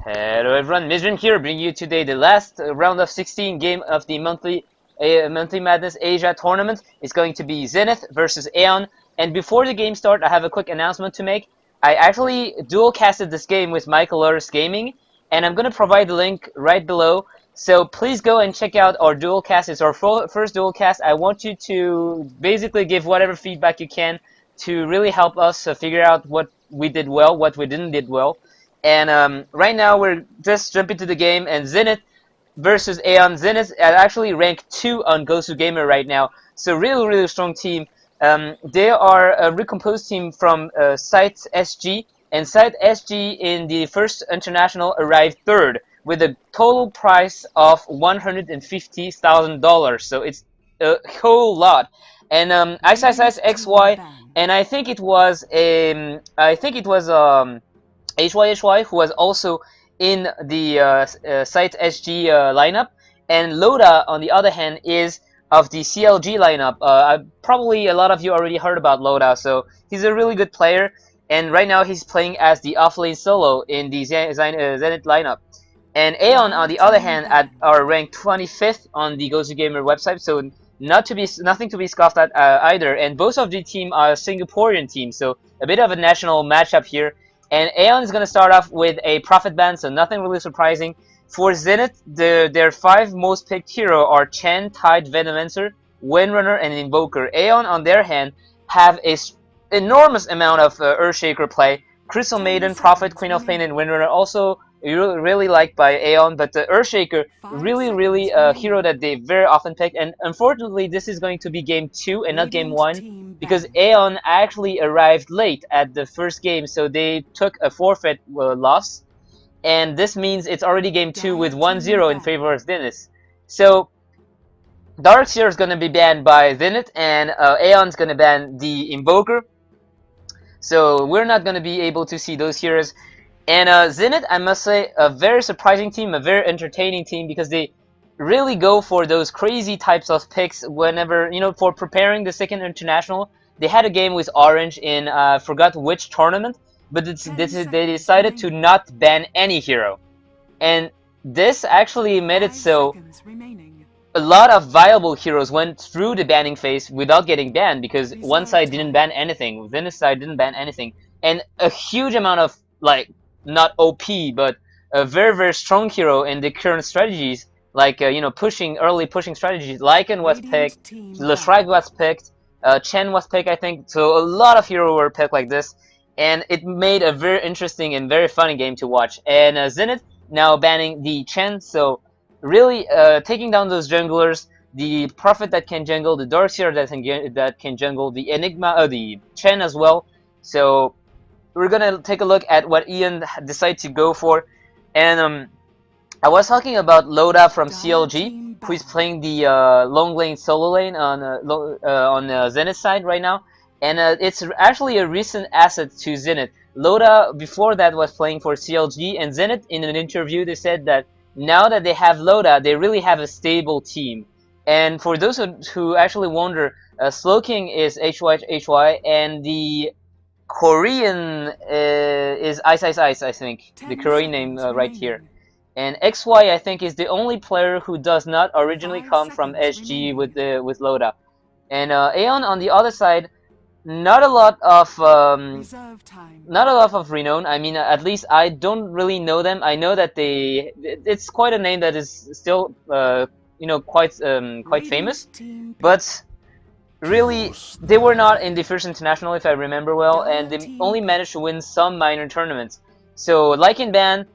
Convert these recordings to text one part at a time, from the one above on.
Hello everyone, Myzzrym here, bringing you today the last round of 16 game of the monthly Madness Asia tournament. It's going to be Zenith versus Aeon. And before the game start, I have a quick announcement to make. I actually dual casted this game with Myzzrym Gaming, and I'm going to provide the link right below. So please go and check out our dual cast. It's our first dual cast. I want you to basically give whatever feedback you can to really help us figure out what we did well, what we didn't did well. And right now we're just jumping to the game, and Zenith versus Aeon. Zenith is actually ranked 2 on Gosugamers right now, so really strong team. They are a recomposed team from ex-ScytheSG, and ex-SG in the first international arrived 3rd with a total price of $150,000. So it's a whole lot. And ex-ScytheSG, and I think it was HY who was also in the ex-SG lineup, and Loda, on the other hand, is of the CLG lineup. Probably a lot of you already heard about Loda, so he's a really good player, and right now he's playing as the offlane solo in the Zenith lineup. And Aeon, on the other hand, are ranked 25th on the Gosugamers website, so nothing to be scoffed at either. And both of the team are Singaporean teams, so a bit of a national matchup here. And Aeon is going to start off with a Prophet ban, so nothing really surprising. For Zenith, their 5 most picked hero are Chen, Tide, Venomancer, Windrunner, and Invoker. Aeon, on their hand, have a enormous amount of Earthshaker play. Crystal Maiden, Prophet, Queen of Pain, and Windrunner also really liked by Aeon, but the Earthshaker really a hero that they very often pick. And unfortunately, this is going to be game 2 and not game 1, because Aeon actually arrived late at the first game, so they took a forfeit loss, and this means it's already game 2 with 1-0 in favor of Zenith. So Darkseer is going to be banned by Zenith, and Aeon's going to ban the Invoker, so we're not going to be able to see those heroes. And Zenith, I must say, a very surprising team, a very entertaining team, because they really go for those crazy types of picks whenever, for preparing the second international. They had a game with Orange in, forgot which tournament, but they decided to not ban any hero. And this actually made it so a lot of viable heroes went through the banning phase without getting banned, because one side didn't ban anything, Zenith side didn't ban anything. And a huge amount of, not OP, but a very strong hero in the current strategies, like early pushing strategies. Lycan was picked, Leshrac was picked, Chen was picked, I think. So a lot of heroes were picked like this, and it made a very interesting and very funny game to watch. And Zenith now banning the Chen, so really taking down those junglers, the Prophet that can jungle, the Darkseer that can jungle, the Enigma, the Chen as well. So we're gonna take a look at what Aeon decided to go for. And I was talking about Loda from CLG, who is playing the long lane solo lane on Zenith side right now, and it's actually a recent asset to Zenith. Loda before that was playing for CLG, and Zenith, in an interview, they said that now that they have Loda, they really have a stable team. And for those who actually wonder, Slowking is HY, and the Korean is Ice, I think, the Korean name right here. And XY, I think, is the only player who does not originally come from SG with Loda. And Aeon, on the other side, not a lot of renown. I mean, at least I don't really know them. I know that it's quite a name that is still quite famous, but really, they were not in the first international, if I remember well, and they only managed to win some minor tournaments. So Lycan ban,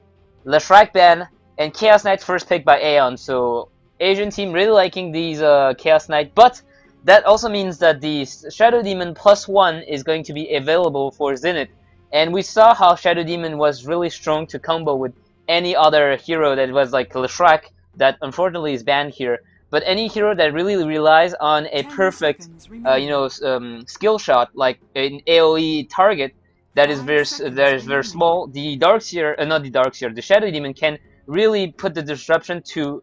Leshrac ban, and Chaos Knight first pick by Aeon. So Asian team really liking these Chaos Knight, but that also means that the Shadow Demon +1 is going to be available for Zenith. And we saw how Shadow Demon was really strong to combo with any other hero that was like Leshrac, that unfortunately is banned here. But any hero that really relies on a perfect, skill shot, like an AOE target that is very small, the the Shadow Demon can really put the disruption to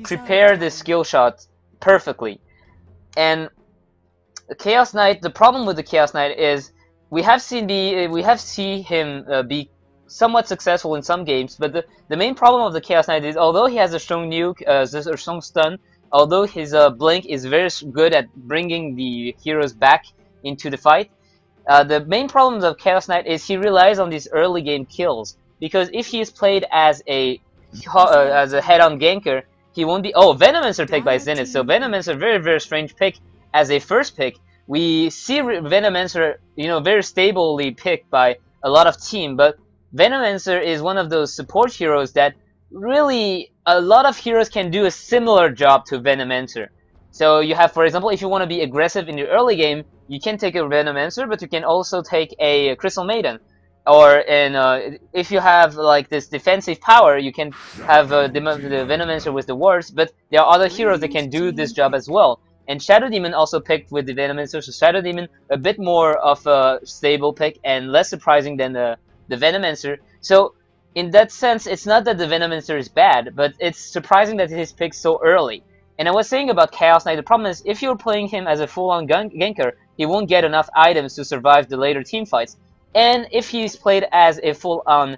prepare the skill shot perfectly. And Chaos Knight, the problem with the Chaos Knight is we have seen him be somewhat successful in some games, but the main problem of the Chaos Knight is, although he has a strong nuke, a strong stun, although his blink is very good at bringing the heroes back into the fight, the main problem of Chaos Knight is he relies on these early game kills, because if he is played as a head-on ganker, he won't be. Oh, Venomancer picked by Zenith. So Venomancer, very strange pick as a first pick. We see Venomancer, very stably picked by a lot of team, but Venomancer is one of those support heroes that really a lot of heroes can do a similar job to Venomancer. So you have, for example, if you want to be aggressive in the early game, you can take a Venomancer, but you can also take a Crystal Maiden. Or if you have like this defensive power, you can have the Venomancer with the wards, but there are other heroes that can do this job as well. And Shadow Demon also picked with the Venomancer, so Shadow Demon a bit more of a stable pick and less surprising than the Venomancer. So in that sense, it's not that the Venomancer is bad, but it's surprising that he's picked so early. And I was saying about Chaos Knight, the problem is if you're playing him as a full-on ganker, he won't get enough items to survive the later team fights. And if he's played as a full-on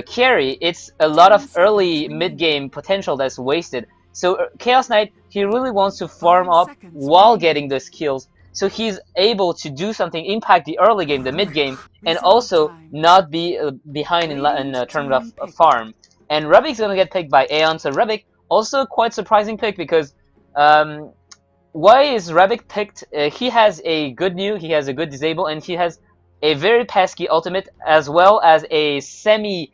carry, it's a lot of early mid-game potential that's wasted. So Chaos Knight, he really wants to farm up while getting those kills, so he's able to do something, impact the early game, the mid-game, and also not be behind in terms of farm. And Rubik's gonna get picked by Aeon, so Rubik, also quite surprising pick, because why is Rubik picked? He has a good new, he has a good disable, and he has a very pesky ultimate, as well as a semi,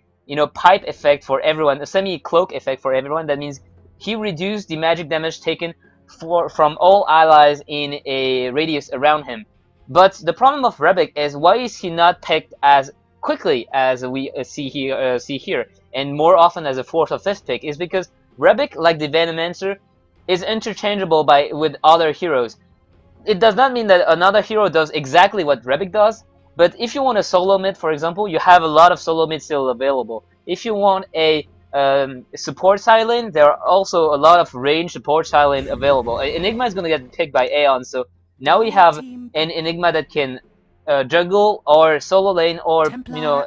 pipe effect for everyone, a semi-cloak effect for everyone. That means he reduced the magic damage taken from all allies in a radius around him. But the problem of Rubik is, why is he not picked as quickly as we see here, and more often as a 4th or 5th pick, is because Rubik, like the Venomancer, is interchangeable with other heroes. It does not mean that another hero does exactly what Rubik does, but if you want a solo mid, for example, you have a lot of solo mid still available. If you want a support side lane, there are also a lot of range support side lane available. Enigma is going to get picked by Aeon, so now we have an Enigma that can juggle or solo lane, or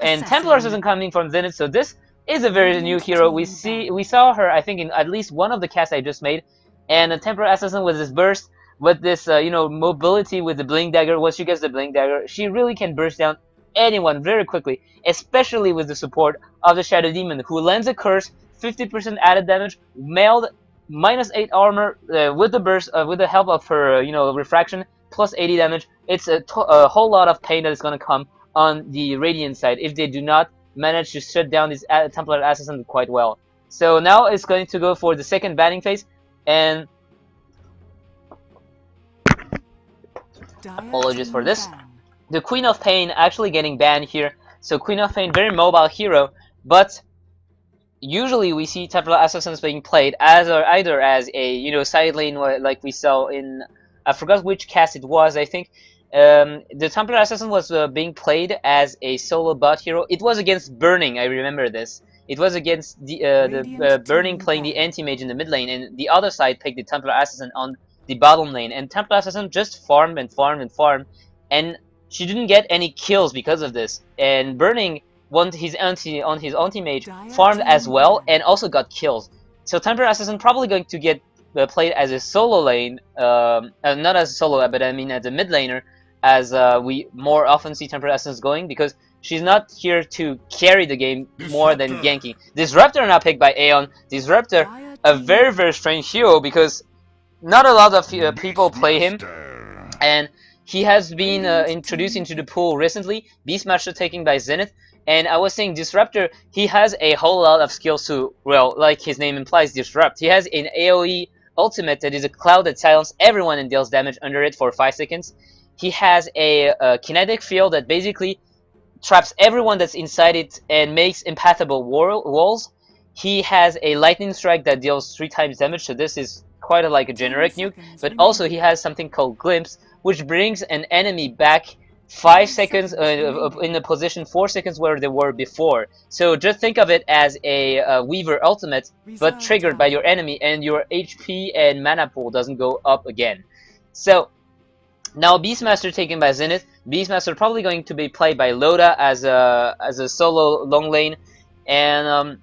and Templar isn't coming from Zenith, so this is a very new hero. We saw her, I think, in at least one of the casts I just made, and a Templar Assassin with this burst, with this mobility with the Blink Dagger. Once she gets the Blink Dagger, she really can burst down anyone very quickly, especially with the support of the Shadow Demon, who lands a curse, 50% added damage, mailed -8 armor with the burst, with the help of her refraction, plus 80 damage. It's a whole lot of pain that is going to come on the Radiant side if they do not manage to shut down this Templar Assassin quite well. So now it's going to go for the second banning phase, and apologies for this. The Queen of Pain actually getting banned here. So Queen of Pain, very mobile hero, but usually we see Templar Assassins being played as either as a side lane, like we saw in, I forgot which cast it was. I think the Templar Assassin was being played as a solo bot hero. It was against Burning, I remember this. It was against the Burning playing the anti-mage in the mid lane, and the other side picked the Templar Assassin on the bottom lane. And Templar Assassin just farmed and farmed and farmed, and she didn't get any kills because of this. And Burning on his anti-mage farmed as well and also got kills. So Templar Assassin probably going to get played as a solo lane, not as a solo, but I mean as a mid laner, as we more often see Templar Assassins going, because she's not here to carry the game more than ganking. Disruptor now picked by Aeon. Disruptor, a very strange hero, because not a lot of people play him, and he has been introduced into the pool recently. Beastmaster taken by Zenith. And I was saying Disruptor, he has a whole lot of skills to, well, like his name implies, disrupt. He has an AoE ultimate that is a cloud that silences everyone and deals damage under it for 5 seconds. He has a kinetic field that basically traps everyone that's inside it and makes impassable walls. He has a lightning strike that deals 3 times damage, so this is quite like a generic nuke. But also he has something called Glimpse, which brings an enemy back 5 seconds in the position 4 seconds where they were before. So just think of it as a Weaver ultimate, but triggered by your enemy, and your HP and mana pool doesn't go up again. So Now Beastmaster taken by Zenith. Beastmaster probably going to be played by Loda as a solo long lane, and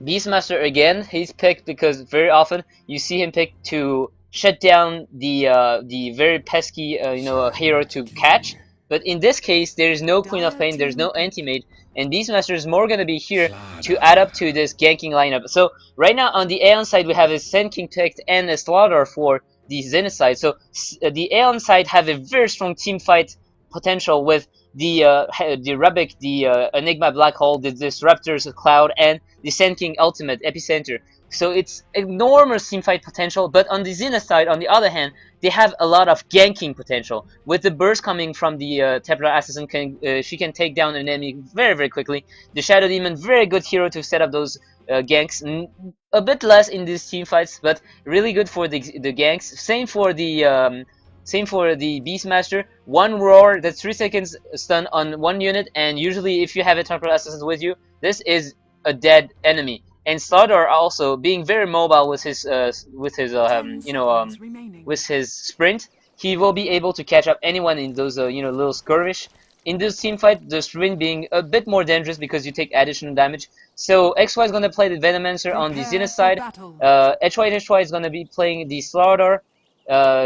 Beastmaster again, he's picked because very often you see him picked to shut down the very pesky hero to catch. But in this case, there is no Queen of Pain, there's no anti-mage, and Beastmaster is more gonna be here to add up to this ganking lineup. So right now on the Aeon side we have a Sand King picked and a Slaughter for the Zenith side. So the Aeon side have a very strong team fight potential with the Rubik, the Enigma Black Hole, the Disruptors Cloud, and the Sand King Ultimate Epicenter. So it's enormous teamfight potential, but on the Zenith side, on the other hand, they have a lot of ganking potential. With the burst coming from the Templar Assassin, she can take down an enemy very, very quickly. The Shadow Demon, very good hero to set up those ganks. A bit less in these teamfights, but really good for the ganks. Same for the Beastmaster. One roar, that's 3 seconds stun on one unit, and usually if you have a Templar Assassin with you, this is a dead enemy. And Slaughter also being very mobile with his with his sprint, he will be able to catch up anyone in those little skirmish. In this team fight, the sprint being a bit more dangerous because you take additional damage. So XY is gonna play the Venomancer on the Zenith side. HY is gonna be playing the Slaughter.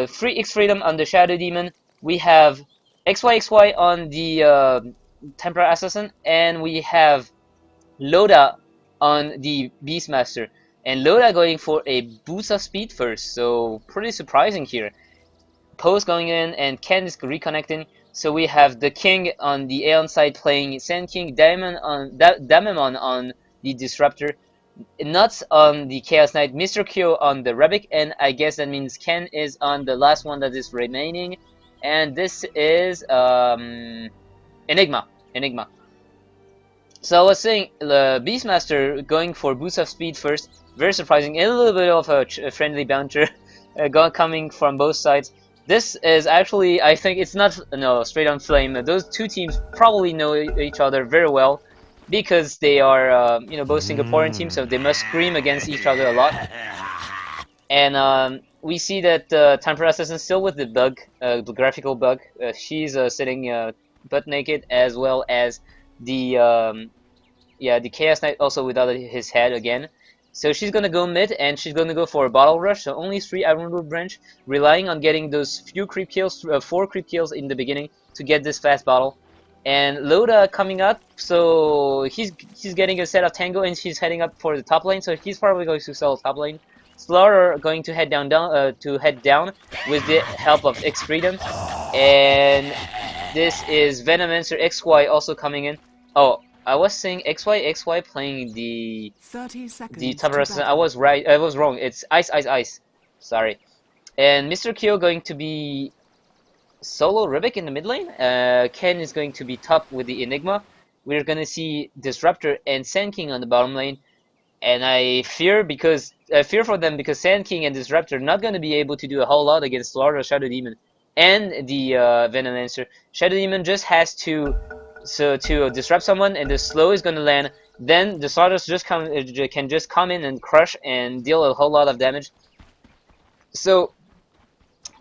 Free X Freedom on the Shadow Demon. We have XY on the Templar Assassin, and we have Loda on the Beastmaster. And Loda going for a boost of speed first, so pretty surprising here. Post going in, and Ken is reconnecting. So we have the King on the Aeon side playing Sand King, Damemon on the Disruptor, Nuts on the Chaos Knight, Mr. Q on the Rebik, and I guess that means Ken is on the last one that is remaining, and this is Enigma. So I was saying, the Beastmaster going for boost of speed first, very surprising, and a little bit of a friendly bouncer coming from both sides. This is actually, I think it's not straight on flame. Those two teams probably know each other very well, because they are both Singaporean teams, so they must scream against each other a lot. And we see that Templar Assassin still with the bug, the graphical bug. She's sitting butt naked, as well as the Chaos Knight also without his head again. So she's gonna go mid, and she's gonna go for a bottle rush. So only 3 Iron Root Branch, relying on getting those few creep kills, 4 creep kills in the beginning to get this fast bottle. And Loda coming up, so he's getting a set of Tango, and she's heading up for the top lane. So he's probably going to sell top lane. Slaughter going to head down with the help of X Freedom, and this is Venomancer XY also coming in. Oh, I was saying XY playing the 30 seconds. the Templar Assassin. I was right. I was wrong. It's Ice. Sorry. And Mr. Kyo going to be solo Rubik in the mid lane. Ken is going to be top with the Enigma. We're gonna see Disruptor and Sand King on the bottom lane. And I fear for them, because Sand King and Disruptor are not going to be able to do a whole lot against Slaughter, Shadow Demon, and the Venomancer. Shadow Demon just has to disrupt someone, and the slow is going to land. Then the Slaughter can just come in and crush and deal a whole lot of damage. So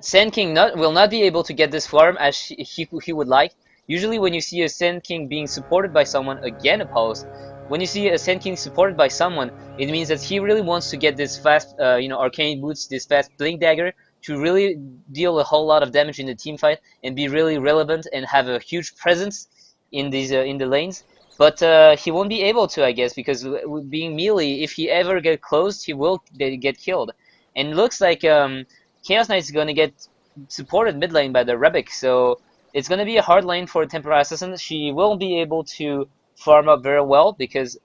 Sand King will not be able to get this farm as he would like. Usually when you see a Sand King being supported by someone, again opposed, when you see a Sand King supported by someone, it means that he really wants to get this fast, arcane boots, this fast blink dagger, to really deal a whole lot of damage in the team fight and be really relevant and have a huge presence in these in the lanes. But he won't be able to, I guess, because being melee, if he ever get close, he will get killed. And it looks like Chaos Knight is gonna get supported mid lane by the Rebik, so it's gonna be a hard lane for Templar Assassin. She will be able to farm up very well, because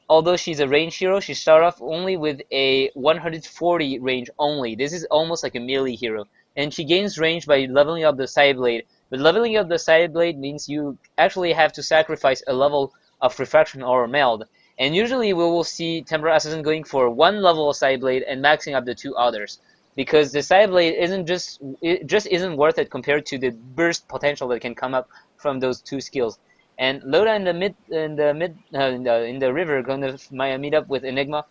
although she's a range hero, she started off only with a 140 range only. This is almost like a melee hero, and she gains range by leveling up the side blade. But leveling up the side blade means you actually have to sacrifice a level of refraction or meld, and usually we will see Templar Assassin going for one level of side blade and maxing up the 2 others, because the side blade isn't worth it compared to the burst potential that can come up from those 2 skills. And Loda in the river gonna meet up with Enigma,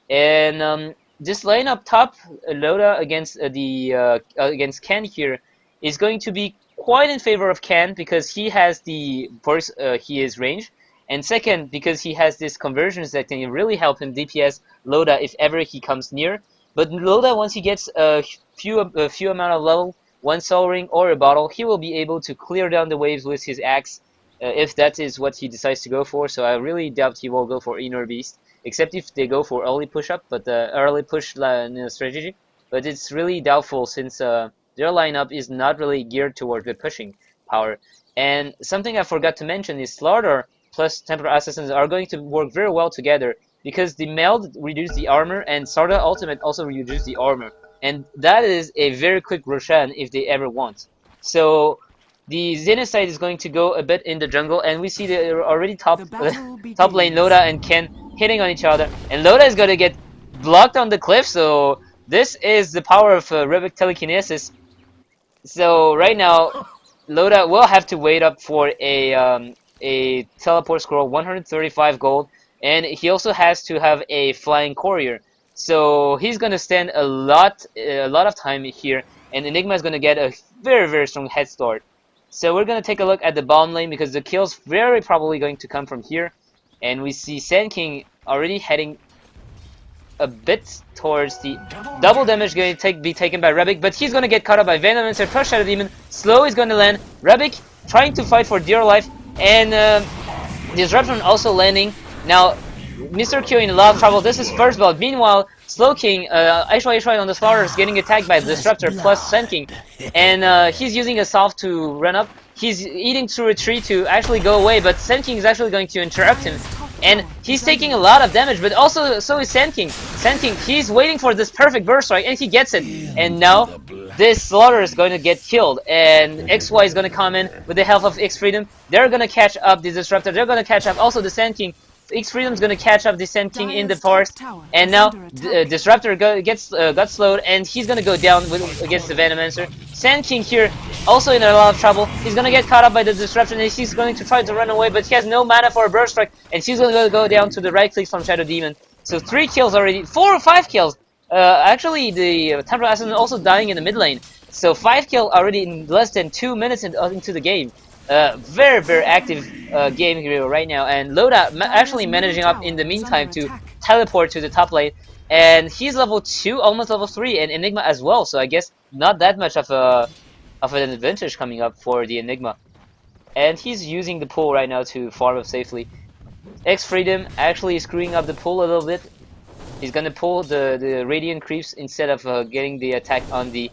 and this lane up top, Loda against against Ken here, is going to be quite in favor of Ken because he has the first he is range, and second because he has this conversions that can really help him DPS Loda if ever he comes near. But Loda, once he gets a few amount of level, one Soul Ring or a bottle, he will be able to clear down the waves with his axe if that is what he decides to go for. So I really doubt he will go for Inner Beast, except if they go for early push up, but early push strategy. But it's really doubtful since their lineup is not really geared toward the pushing power. And something I forgot to mention is Slaughter plus Temporal Assassins are going to work very well together because the meld reduces the armor and Sarda Ultimate also reduces the armor. And that is a very quick Roshan if they ever want. So the Zenith side is going to go a bit in the jungle, and we see they're already top lane Loda and Ken hitting on each other. And Loda is going to get blocked on the cliff, so this is the power of Rebek Telekinesis. So right now, Loda will have to wait up for a teleport scroll, 135 gold, and he also has to have a flying courier. So he's gonna stand a lot of time here, and Enigma is gonna get a very strong head start. So we're gonna take a look at the bottom lane because the kill's very probably going to come from here, and we see Sand King already heading a bit towards the double damage going to be taken by Rebek, but he's going to get caught up by Venomancer plus Shadow Demon. Slow is going to land. Rebek trying to fight for dear life, and Disruption also landing. Now, Mr. Q in a lot of trouble. This is first blood. Meanwhile, Slow King, HY on the Slaughter is getting attacked by Disruptor plus Sand King, and he's using a salve to run up. He's eating through a tree to actually go away, but Sand King is actually going to interrupt him. And he's taking a lot of damage, but also so is Sand King. Sand King, he's waiting for this perfect burst strike, and he gets it. And now, this Slaughter is going to get killed, and XY is going to come in with the help of X-Freedom. They're going to catch up the Disruptor, they're going to catch up also the Sand King. X-Freedom is going to catch up the Sand King in the forest, and now Disruptor got slowed, and he's going to go down against the Venomancer. Sand King here, also in a lot of trouble. He's going to get caught up by the Disruption, and he's going to try to run away, but he has no mana for a Burst Strike, and he's going to go down to the right clicks from Shadow Demon. So 3 kills already, 4 or 5 kills. Actually, the Temporal Assassin also dying in the mid lane. So 5 kills already in less than 2 minutes into the game. Very active game here right now, and Loda actually managing up in the meantime to teleport to the top lane, and he's level 2, almost level 3, and Enigma as well, so I guess not that much of an advantage coming up for the Enigma. And he's using the pool right now to farm up safely. X-Freedom actually screwing up the pool a little bit. He's gonna pull the Radiant Creeps instead of getting the attack on the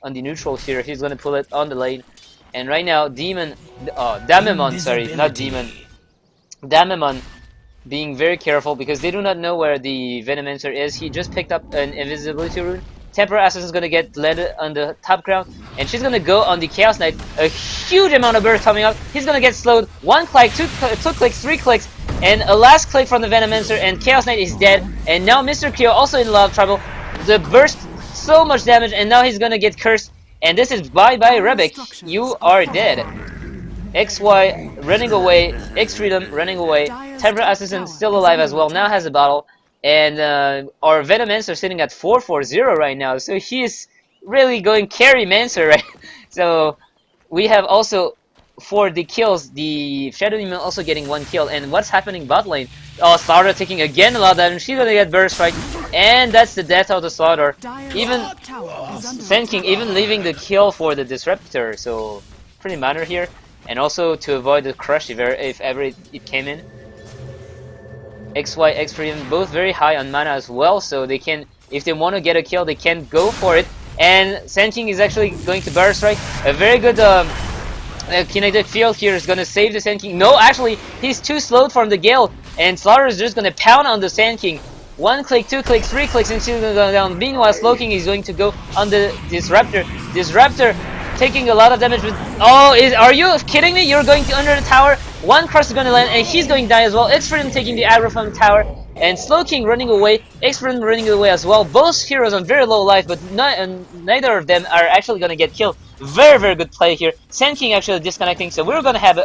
neutral here. He's gonna pull it on the lane. And right now, Damimon, sorry, not Demon. Damimon being very careful because they do not know where the Venomancer is. He just picked up an invisibility rune. Temporal Assassin is going to get landed on the top ground, and she's going to go on the Chaos Knight. A huge amount of burst coming up. He's going to get slowed. 1 click, 2 clicks, 3 clicks, and a last click from the Venomancer, and Chaos Knight is dead. And now Mr. Kyo also in a lot of trouble. The burst, so much damage, and now he's going to get cursed. And this is bye-bye Rebek, you are dead. XY running away, X-Freedom running away, Temporal Assassin still alive as well, now has a bottle. And our Venomancer sitting at 440 right now, so he is really going carry Mancer, right? So we have also, for the kills, the Shadow Demon also getting 1 kill. And what's happening bot lane? Oh, Slaughter taking again a lot of damage. She's gonna get burst strike, and that's the death of the Slaughter. Even Sand King even leaving the kill for the Disruptor, so pretty minor here. And also to avoid the crush if ever it came in. XY, X-Freedom both very high on mana as well, so they can, if they want to get a kill, they can go for it. And Sand King is actually going to burst strike. A very good kinetic field here is going to save the Sand King. No, actually, he's too slowed from the Gale, and Slaughter is just going to pound on the Sand King. 1 click, 2 clicks, 3 clicks, and she's going to go down. Meanwhile, Slow King is going to go on the Disruptor. Disruptor taking a lot of damage. Oh, are you kidding me? You're going to under the tower. 1 crush is going to land, and he's going to die as well. X-Freedom taking the aggro from the tower, and Slow King running away. X-Freedom running away as well. Both heroes on very low life, but neither of them are actually going to get killed. Very good play here. Sand King actually disconnecting, so we're going to have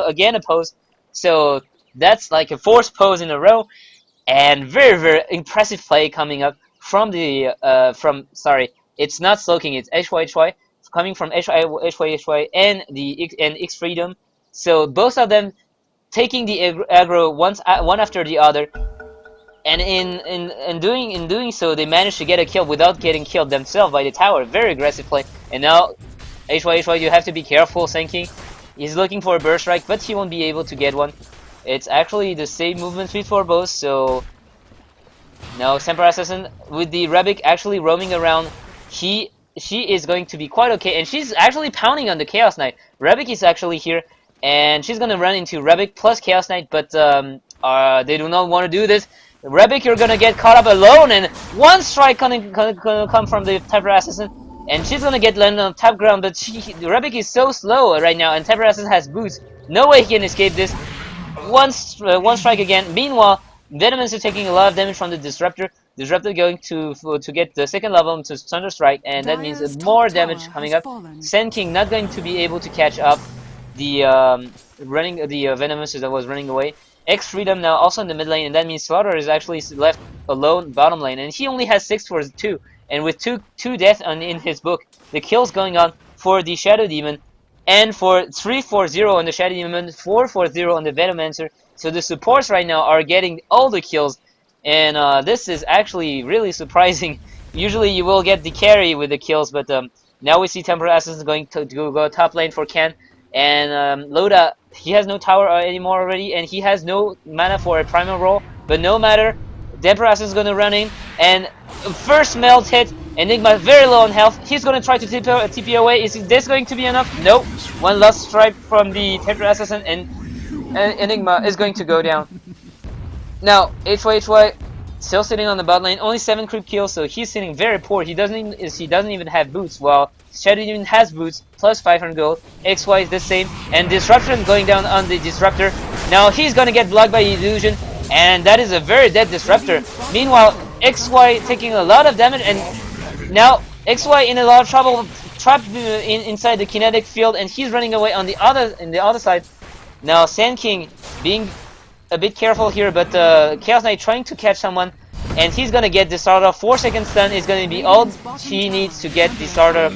again a pose. So that's like a 4th pose in a row, and very impressive play coming up from the sorry, it's not Slow King, it's HY. coming from HY and the X Freedom. So both of them taking the aggro one after the other, and in doing so, they managed to get a kill without getting killed themselves by the tower. Very aggressive play. And now HY, you have to be careful. Senking, he's looking for a burst strike, but he won't be able to get one. It's actually the same movement speed for both. So now Temper Assassin with the Rebic actually roaming around, she is going to be quite okay, and she's actually pounding on the Chaos Knight. Rebic is actually here, and she's gonna run into Rebic plus Chaos Knight, but they do not want to do this. Rebic, you're gonna get caught up alone, and one strike gonna come from the Temper Assassin, and she's gonna get landed on top ground. But Rebic is so slow right now, and Temper Assassin has boots. No way he can escape this. One strike again. Meanwhile, Venomous are taking a lot of damage from the Disruptor. Disruptor going to get the second level to Thunder Strike, and that means more damage coming up. Sand King not going to be able to catch up the Venomous that was running away. X Freedom now also in the mid lane, and that means Slaughter is actually left alone bottom lane, and he only has 6 for 2, and with two deaths in his book, the kills going on for the Shadow Demon, and for 3-4-0 on the Shadow Demon, 4-4-0 on the Venomancer. So the supports right now are getting all the kills, and this is actually really surprising. Usually you will get the carry with the kills, but now we see Temper Assassin going to go top lane for Ken, and Loda, he has no tower anymore already, and he has no mana for a primal roll, but no matter, Temper Assassin is going to run in, and first melt hit, Enigma very low on health, he's going to try to TP away. Is this going to be enough? Nope. One last strike from the Temper Assassin, and Enigma is going to go down. Now, HY still sitting on the bot lane, only 7 creep kills, so he's sitting very poor. He doesn't even have boots, while Shadow Demon has boots, plus 500 gold. XY is the same, and Disruption going down on the Disruptor. Now he's gonna get blocked by Illusion, and that is a very dead Disruptor. Meanwhile, XY taking a lot of damage, and now XY in a lot of trouble, trapped inside the kinetic field, and he's running away on the other side. Now Sand King being a bit careful here, but Chaos Knight trying to catch someone, and he's gonna get the starter. 4-second stun is gonna be all he needs to get the starter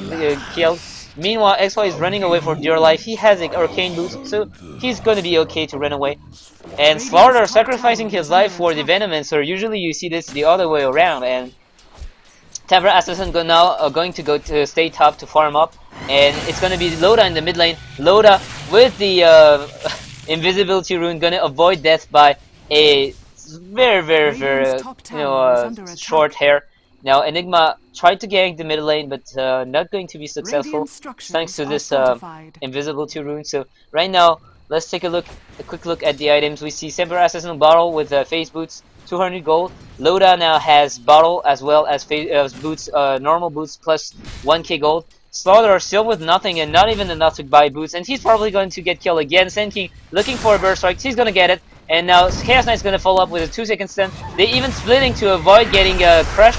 killed. Meanwhile, XY is running away for dear life. He has an arcane boost, so he's gonna be okay to run away. And Slaughter sacrificing his life for the Venomancer. Usually you see this the other way around, and Temper Assassin now going to go to stay top to farm up, and it's gonna be Loda in the mid lane. Loda with the invisibility rune gonna avoid death by a very short hair. Now Enigma tried to gank the mid lane, but not going to be successful thanks to this invisibility rune. So right now, let's take a quick look at the items. We see Temper Assassin bottle with face boots, 200 gold. Loda now has bottle as well as boots, normal boots plus 1k gold. Slaughter still with nothing and not even enough to buy boots, and he's probably going to get killed again. Sand King looking for a burst strike, he's gonna get it, and now Chaos Knight's gonna follow up with a 2-second stun. They even splitting to avoid getting crushed,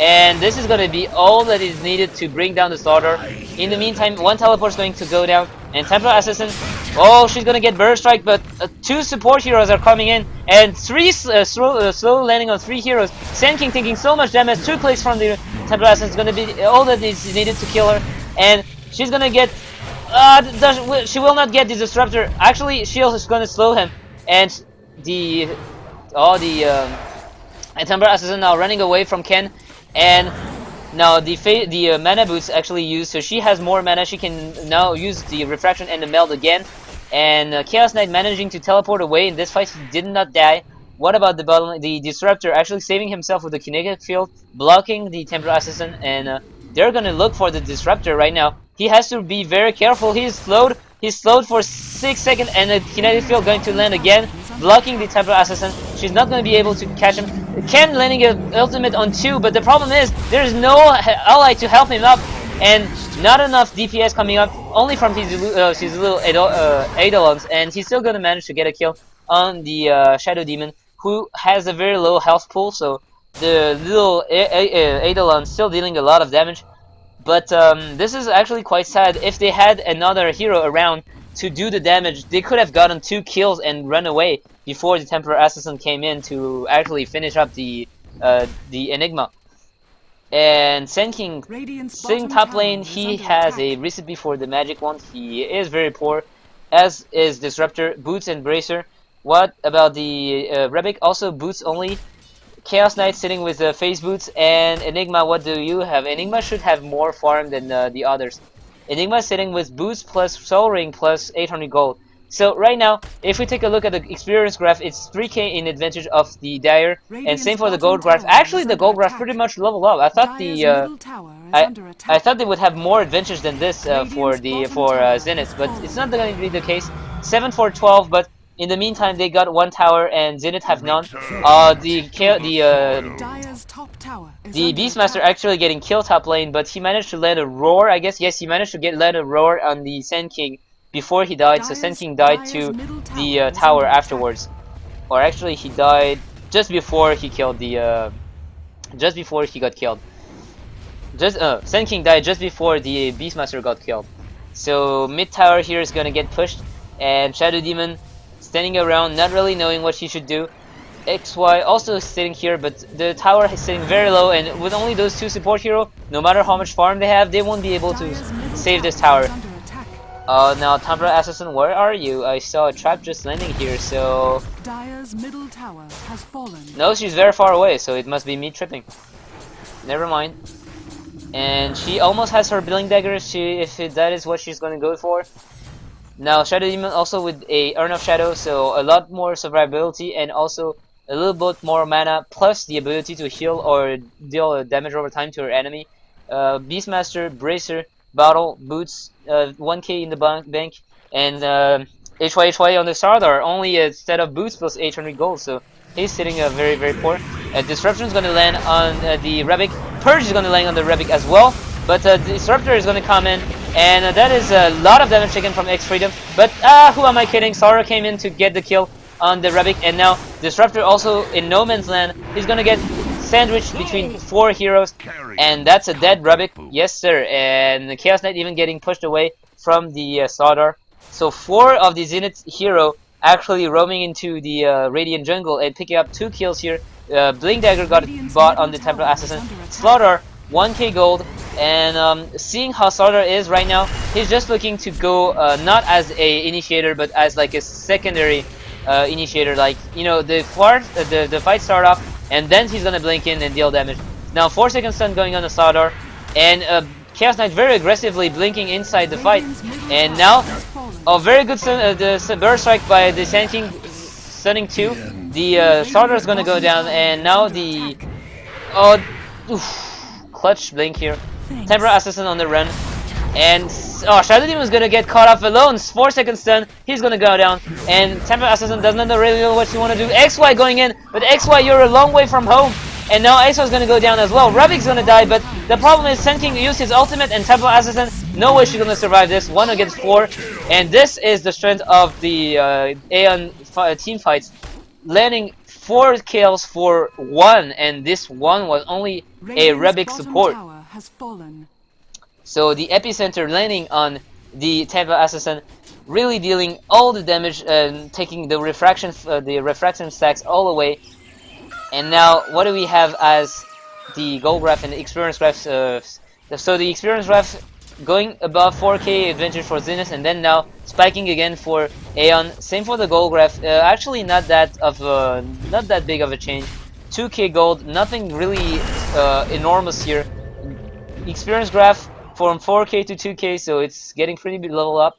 and this is gonna be all that is needed to bring down the Slaughter. In the meantime, one teleport's going to go down, and Temper Assassin, oh, she's gonna get burst strike, but 2 support heroes are coming in, and 3 slow landing on 3 heroes. Sand King taking so much damage, 2 clicks from the Temper Assassin is gonna be all that is needed to kill her, and she's gonna get. She will not get the Disruptor. Actually, Shield is gonna slow him, and Temper Assassin now running away from Ken, and now the mana boots actually used, so she has more mana. She can now use the refraction and the meld again, and Chaos Knight managing to teleport away in this fight. He did not die. What about the Disruptor actually saving himself with the kinetic field, blocking the Temper Assassin, and they're gonna look for the Disruptor right now. He has to be very careful. He's slowed for 6 seconds, and the kinetic field going to land again, blocking the Temper Assassin. She's not gonna be able to catch him. Ken landing an ultimate on 2, but the problem is there's no ally to help him up, and not enough DPS coming up, only from his little Eidolons, and he's still gonna manage to get a kill on the Shadow Demon, who has a very low health pool, so the little Eidolon still dealing a lot of damage. But this is actually quite sad. If they had another hero around to do the damage, they could have gotten 2 kills and run away before the Temper Assassin came in to actually finish up the Enigma. And Sen King sitting top lane, he has a recipe for the magic wand. He is very poor, as is Disruptor, Boots, and Bracer. What about the Rebic? Also Boots only. Chaos Knight sitting with Phase Boots, and Enigma, what do you have? Enigma should have more farm than the others. Enigma sitting with Boots plus Soul Ring plus 800 gold. So right now, if we take a look at the experience graph, it's 3k in advantage of the Dire, and same for the gold graph. Actually, the gold graph pretty much leveled up. I thought I thought they would have more advantage than this for Zenith, but it's not going to be the case. 7 for 12, but in the meantime, they got one tower and Zenith have none. The Beastmaster actually getting killed top lane, but he managed to land a roar, I guess. Yes, he managed to land a roar on the Sen King before he died. So Sen King died to the tower afterwards, or actually he died just before he killed the just before he got killed. Sen King died just before the Beastmaster got killed. So mid tower here is gonna get pushed, and Shadow Demon standing around, not really knowing what he should do. XY also sitting here, but the tower is sitting very low, and with only those two support hero, no matter how much farm they have, they won't be able to save this tower. Now Templar Assassin, where are you? I saw a trap just landing here, so... Dire's middle tower has fallen. No, she's very far away, so it must be me tripping. Never mind. And she almost has her Billing Dagger if that is what she's gonna go for. Now Shadow Demon also with a Urn of Shadow, so a lot more survivability and also a little bit more mana, plus the ability to heal or deal damage over time to her enemy. Beastmaster, Bracer, Battle, Boots, 1k in the bank, and HY on the Sardar, only a set of Boots plus 800 gold, so he's sitting very, very poor. Disruption is going to land on the Rebic, Purge is going to land on the Rebic as well, but Disruptor is going to come in, and that is a lot of damage taken from X-Freedom, but who am I kidding, Sora came in to get the kill on the Rebic, and now Disruptor also in no man's land. He's gonna get sandwiched between 4 heroes, and that's a dead Rebic. Yes, sir. And the Chaos Knight even getting pushed away from the Sardar. So 4 of the Zenith hero actually roaming into the Radiant jungle and picking up 2 kills here. Blink Dagger got bought on the Templar Assassin. Slaughter 1k gold, and seeing how Sardar is right now, he's just looking to go not as a initiator, but as like a secondary initiator, like, you know, the fight start off and then he's gonna blink in and deal damage. Now 4-second stun going on the Sardar, and Chaos Knight very aggressively blinking inside the fight, and now a very good the burst strike by the Sand King stunning 2. The Sardar is gonna go down, and now the clutch blink here. Templar Assassin on the run. And Shadow Demon is gonna get caught off alone. 4-second stun. He's gonna go down. And Templar Assassin does not really know what you want to do. XY going in, but XY, you're a long way from home. And now XY is gonna go down as well. Rebic's gonna die, but the problem is Sen King used his ultimate, and Templar Assassin, no way she's gonna survive this. 1 against 4, and this is the strength of the Aeon team fights, landing 4 kills for 1, and this one was only a Rebic support. So the epicenter landing on the Templar Assassin, really dealing all the damage and taking the refraction stacks all away. And now what do we have as the gold graph and the experience graph? So the experience graph going above 4k advantage for Zenith, and then now spiking again for Aeon. Same for the gold graph. Actually not that big of a change. 2k gold, nothing really enormous here. Experience graph from 4k to 2k, so it's getting pretty big level up.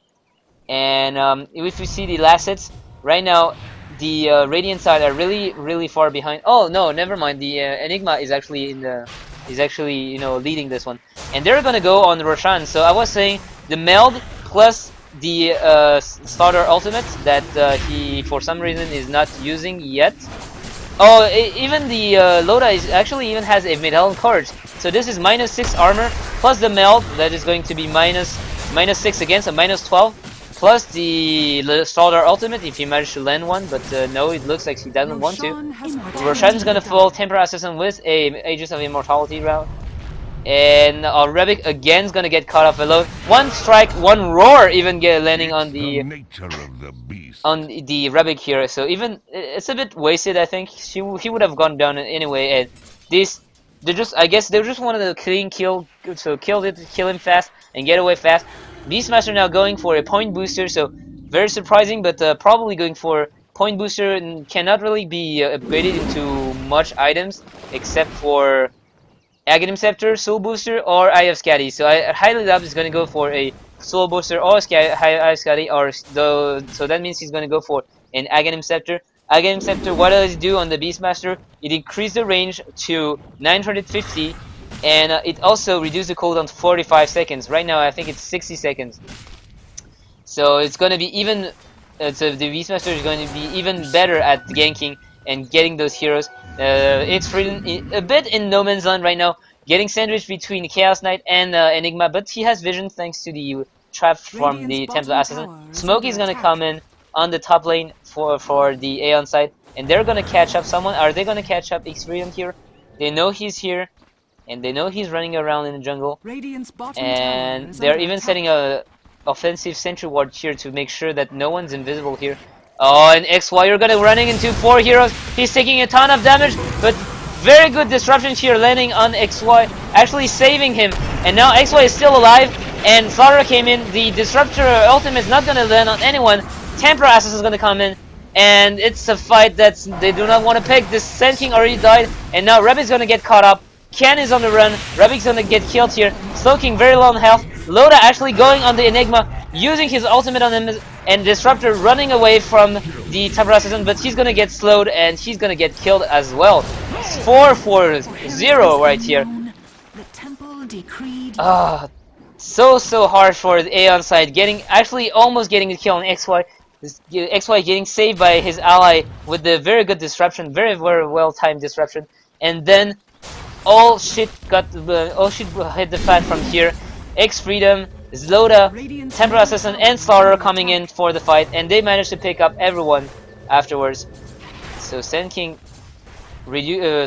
And if we see the last hits right now, the Radiant side are really far behind. Oh no, never mind. The Enigma is actually you know, leading this one, and they're gonna go on Roshan. So I was saying the meld plus the starter ultimate that he for some reason is not using yet. Oh, even the Loda is actually even has a Medallion Courage. So this is -6 armor plus the meld that is going to be -6 again, so -12. Plus the starter ultimate if he managed to land one, but no, it looks like he doesn't want to. Roshan's gonna fall Templar Assassin with a Aegis of Immortality route. And Rebic again is gonna get caught off alone. 1 strike, 1 roar even landing on the Rebic here. So even it's a bit wasted, I think. He would have gone down anyway. And I guess they just wanted a clean kill, so kill him fast and get away fast. Beastmaster now going for a point booster, so very surprising, but probably going for point booster and cannot really be upgraded into much items except for Aghanim Scepter, Soul Booster, or Eye of Skadi. So I highly doubt he's going to go for a Soul Booster or Eye of Skadi, or so that means he's going to go for an Aghanim Scepter. Aghanim Scepter, what does it do on the Beastmaster? It increased the range to 950, and it also reduced the cooldown to 45 seconds. Right now, I think it's 60 seconds. So it's going to be even. So the Beastmaster is going to be even better at ganking and getting those heroes. It's a bit in no man's land right now, getting sandwiched between Chaos Knight and Enigma, but he has vision thanks to the trap from the Templar Assassin. Smokey's gonna come in on the top lane for the Aeon side, and they're gonna catch up someone. Are they gonna catch up ex-Freedom here? They know he's here, and they know he's running around in the jungle, and they're even setting a offensive sentry ward here to make sure that no one's invisible here. Oh, and XY, you're gonna running into 4 heroes. He's taking a ton of damage, but very good disruption here landing on XY, actually saving him. And now XY is still alive, and Slaughter came in. The disruptor ultimate is not gonna land on anyone. Templar Assassin is gonna come in, and it's a fight that they do not want to pick. This Sand King already died, and now Rebic's gonna get caught up. Ken is on the run. Rebic's gonna get killed here. Slow King very low on health. Loda actually going on the Enigma, using his ultimate on him, and Disruptor running away from the Templar Assassin, but he's gonna get slowed and he's gonna get killed as well. It's 4-4-0 right here. Ah, so hard for the Aeon side, actually almost getting the kill on XY. XY getting saved by his ally with the very good disruption, very well timed disruption, and then all shit hit the fan from here. ex-Freedom, Zloda, Templar Assassin, and Slaughter coming in for the fight, and they managed to pick up everyone afterwards. So Sand King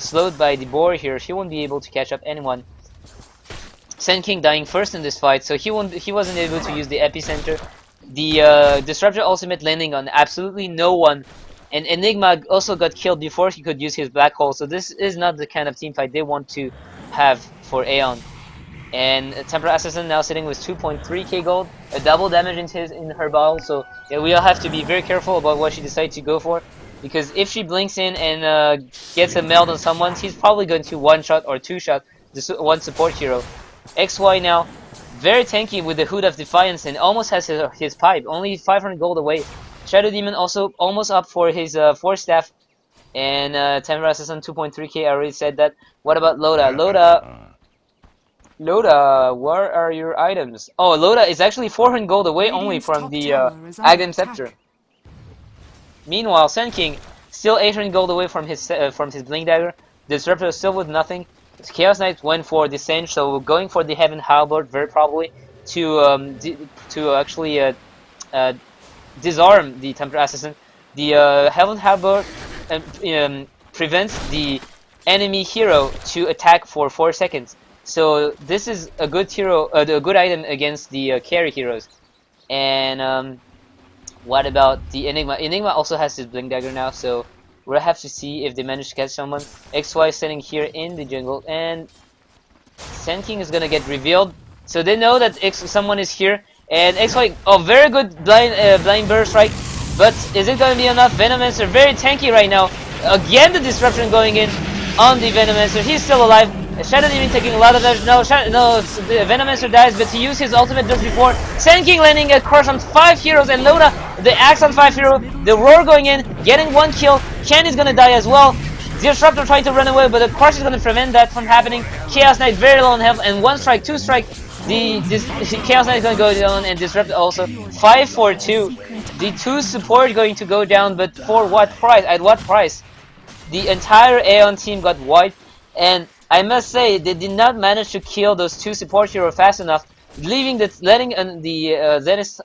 slowed by the boar here. He won't be able to catch up anyone. Sand King dying first in this fight, so he wasn't able to use the epicenter. The Disruptor ultimate landing on absolutely no one. And Enigma also got killed before he could use his black hole, so this is not the kind of team fight they want to have for Aeon. And Templar Assassin now sitting with 2.3k gold, a double damage in her bottle, so yeah, we'll have to be very careful about what she decides to go for, because if she blinks in and gets a meld on someone, he's probably going to one-shot or two-shot the one support hero. XY now very tanky with the Hood of Defiance and almost has his pipe, only 500 gold away. Shadow Demon also almost up for his 4-staff, and Templar Assassin 2.3k, I already said that. What about Loda? Loda, where are your items? Oh, Loda is actually 400 gold away only from the Aghanim Scepter. Meanwhile, Sand King still 800 gold away from his Blink Dagger. Disruptor still with nothing. Chaos Knight went for Descent, so going for the Heaven Halberd very probably to actually disarm the Templar Assassin. The Heaven Halberd prevents the enemy hero to attack for 4 seconds. So this is a good hero, a good item against the carry heroes. And what about the Enigma? Enigma also has his Blink Dagger now, so we'll have to see if they manage to catch someone. XY sitting here in the jungle, and Sand King is gonna get revealed. So they know that someone is here, and XY, oh, very good blind burst strike, but is it gonna be enough? Venomancer very tanky right now. Again, the disruption going in on the Venomancer. He's still alive. Shadow Demon taking a lot of damage. No, the Venomancer dies, but he used his ultimate just before. Sand King landing a crush on 5 heroes, and Loda, the axe on 5 hero. The roar going in, getting 1 kill. Ken is gonna die as well. Disruptor trying to run away, but the crush is gonna prevent that from happening. Chaos Knight very low on health, and 1 strike, 2 strike. Chaos Knight is gonna go down, and Disruptor also 5-4-2. The 2 support going to go down, but for what price? At what price? The entire Aeon team got wiped, and I must say they did not manage to kill those 2 support heroes fast enough, letting the Zenith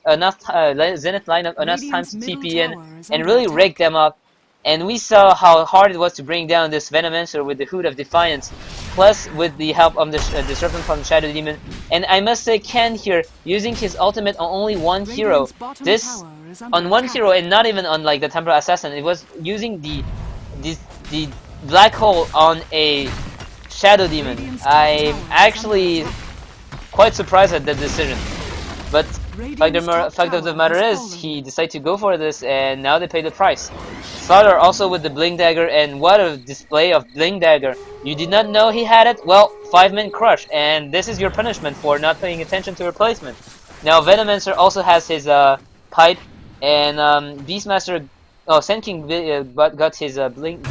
lineup enough time to TP in and really rake them up. And we saw how hard it was to bring down this Venomancer with the Hood of Defiance, plus with the help of the disruption from Shadow Demon. And I must say, Ken here using his ultimate on only 1 hero. This on 1 hero, and not even on like the Templar Assassin. It was using the black hole on a Shadow Demon. I'm actually quite surprised at that decision. But fact of the matter is, he decided to go for this, and now they pay the price. Slaughter also with the Bling Dagger, and what a display of Bling Dagger. You did not know he had it? Well, 5-man crush, and this is your punishment for not paying attention to replacement. Now Venomancer also has his pipe, and Beastmaster, oh, Sand King got his Bling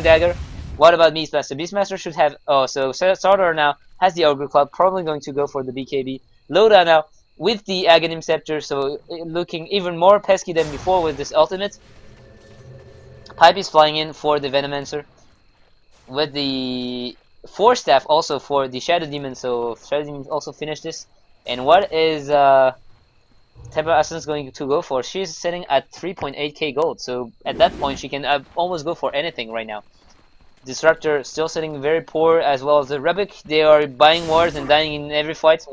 Dagger. What about Beastmaster? Beastmaster should have, oh, so Slaughter now has the Ogre Club, probably going to go for the BKB. Loda now with the Aghanim Scepter, so looking even more pesky than before with this ultimate. Pipe is flying in for the Venomancer with the Force Staff also for the Shadow Demon, so Shadow Demon also finished this. And what is Templar Assassin going to go for? She's sitting at 3.8k gold, so at that point she can almost go for anything right now. Disruptor still sitting very poor, as well as the Rebic. They are buying wards and dying in every fight.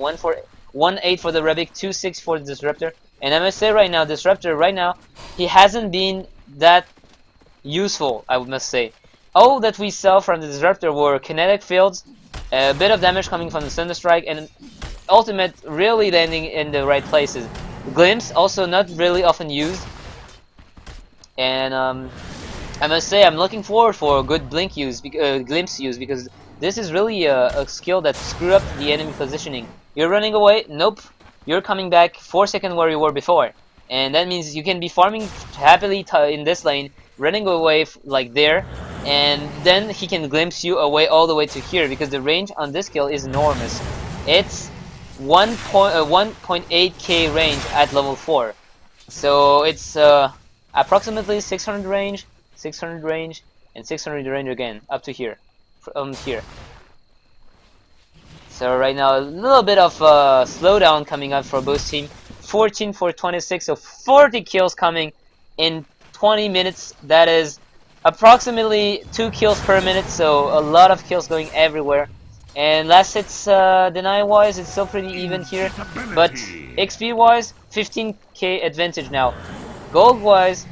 1-8 for the Rebic, 2-6 for the Disruptor. And I must say right now, Disruptor right now, he hasn't been that useful, I must say. All that we saw from the Disruptor were kinetic fields, a bit of damage coming from the Thunder Strike, and ultimate really landing in the right places. Glimpse also not really often used, and I must say I'm looking forward for a good blink use, glimpse use, because this is really a skill that screw up the enemy positioning. You're running away, nope, you're coming back 4 seconds where you were before, and that means you can be farming happily in this lane, running away like there, and then he can glimpse you away all the way to here, because the range on this skill is enormous. It's 1.8k range at level 4, so it's approximately 600 range, 600 range, and 600 range again, up to here, from here. So right now a little bit of slowdown coming up for both team. 14 for 26, so 40 kills coming in 20 minutes. That is approximately 2 kills per minute, so a lot of kills going everywhere. And last hits deny wise, it's still pretty even here, but XP wise 15k advantage now. Gold wise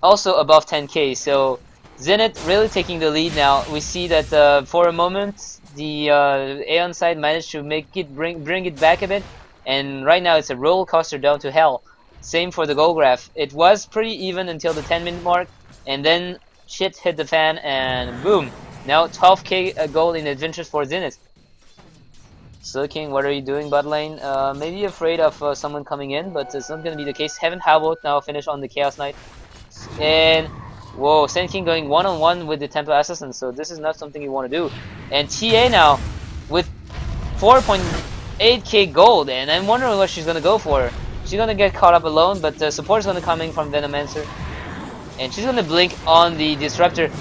also above 10k, so Zenith really taking the lead now. We see that for a moment the Aeon side managed to bring it back a bit, and right now it's a roller coaster down to hell. Same for the gold graph. It was pretty even until the 10-minute mark, and then shit hit the fan, and boom, now 12k gold in adventures for Zenith. Slow King, what are you doing bot lane? Maybe afraid of someone coming in, but it's not gonna be the case. Heaven Halberd now finish on the Chaos Knight, and whoa, Sand King going one-on-one with the Templar Assassin, so this is not something you want to do. And TA now with 4.8k gold, and I'm wondering what she's gonna go for. She's gonna get caught up alone, but support is gonna come in from Venomancer, and she's gonna blink on the Disruptor.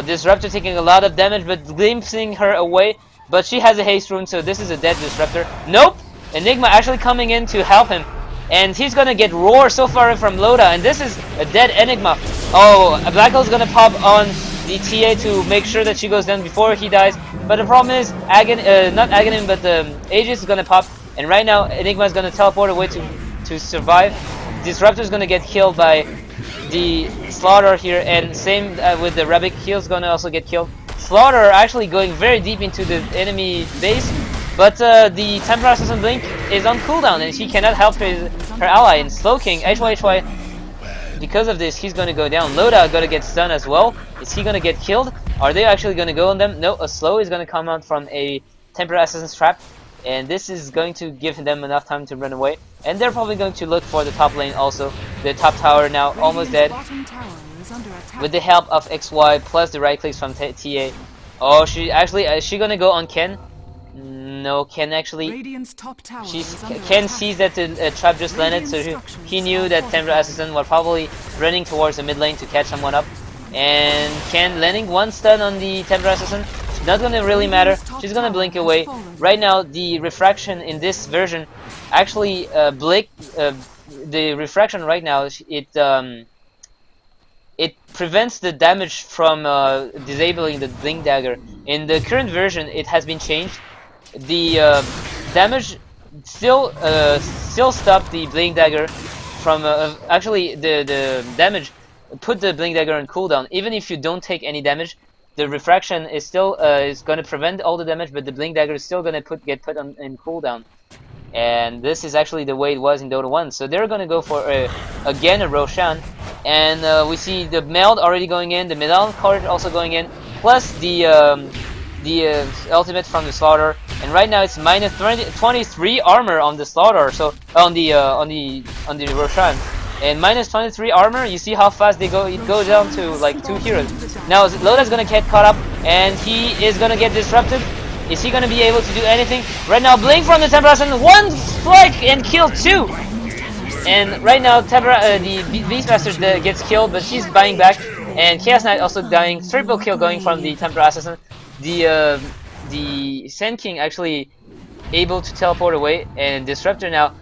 Disruptor taking a lot of damage, but glimpsing her away. But she has a haste rune, so this is a dead Disruptor. Nope! Enigma actually coming in to help him, and he's gonna get roar so far from Loda, and this is a dead Enigma. Oh, Black Hole's gonna pop on the TA to make sure that she goes down before he dies. But the problem is, not Aghanim, but Aegis is gonna pop, and right now Enigma is gonna teleport away to survive. Disruptor is gonna get killed by the Slaughter here, and same with the Rebic. He's gonna also get killed. Slaughter actually going very deep into the enemy base, but the Templar Assassin Blink is on cooldown, and he cannot help her ally. And Slow King, HY, because of this, he's gonna go down. Loda gonna get stunned as well. Is he gonna get killed? Are they actually gonna go on them? No, a slow is gonna come out from a Templar Assassin's trap, and this is going to give them enough time to run away. And they're probably going to look for the top lane also. The top tower now almost dead, with the help of XY plus the right clicks from TA. Oh, she actually, is she gonna go on Ken? No, Ken actually, Ken sees that the trap just landed, so he knew that Templar Assassin was probably running towards the mid lane to catch someone up. And Ken landing one stun on the Templar Assassin, not gonna really matter, she's gonna blink away. Right now, the refraction in this version, actually, the refraction right now, it prevents the damage from disabling the Blink Dagger. In the current version, it has been changed. The damage still stop the Blink Dagger from actually the damage put the Blink Dagger on cooldown. Even if you don't take any damage, the refraction is still is gonna prevent all the damage, but the blink dagger is still gonna get put on in cooldown. And this is actually the way it was in Dota 1. So they're gonna go for again a Roshan, and we see the meld already going in, the Medal card also going in, plus the ultimate from the Slaughter. And right now it's minus 23 armor on the Slaughter, so on the Roshan, and minus 23 armor. You see how fast they go. It goes down to like 2 heroes. Now Loda's gonna get caught up, and he is gonna get disrupted. Is he gonna be able to do anything? Right now, blink from the Templar Assassin, 1 strike and kill 2. And right now, the Beastmaster gets killed, but she's buying back. And Chaos Knight also dying. Triple kill going from the Templar Assassin. The Sand King actually able to teleport away, and Disruptor now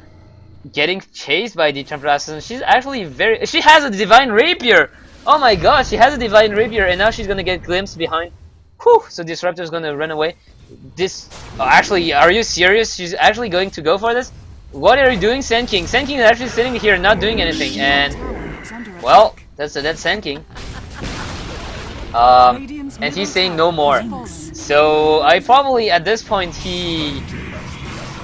getting chased by the Templar Assassin. She's actually she has a Divine Rapier. Oh my god, she has a Divine Rapier, and now she's gonna get glimpsed behind. Whew, so Disruptor's gonna run away. Actually, are you serious? She's actually going to go for this? What are you doing, Sand King? Sand King is actually sitting here not doing anything, and well, that's Sand King. And he's saying no more. So I probably at this point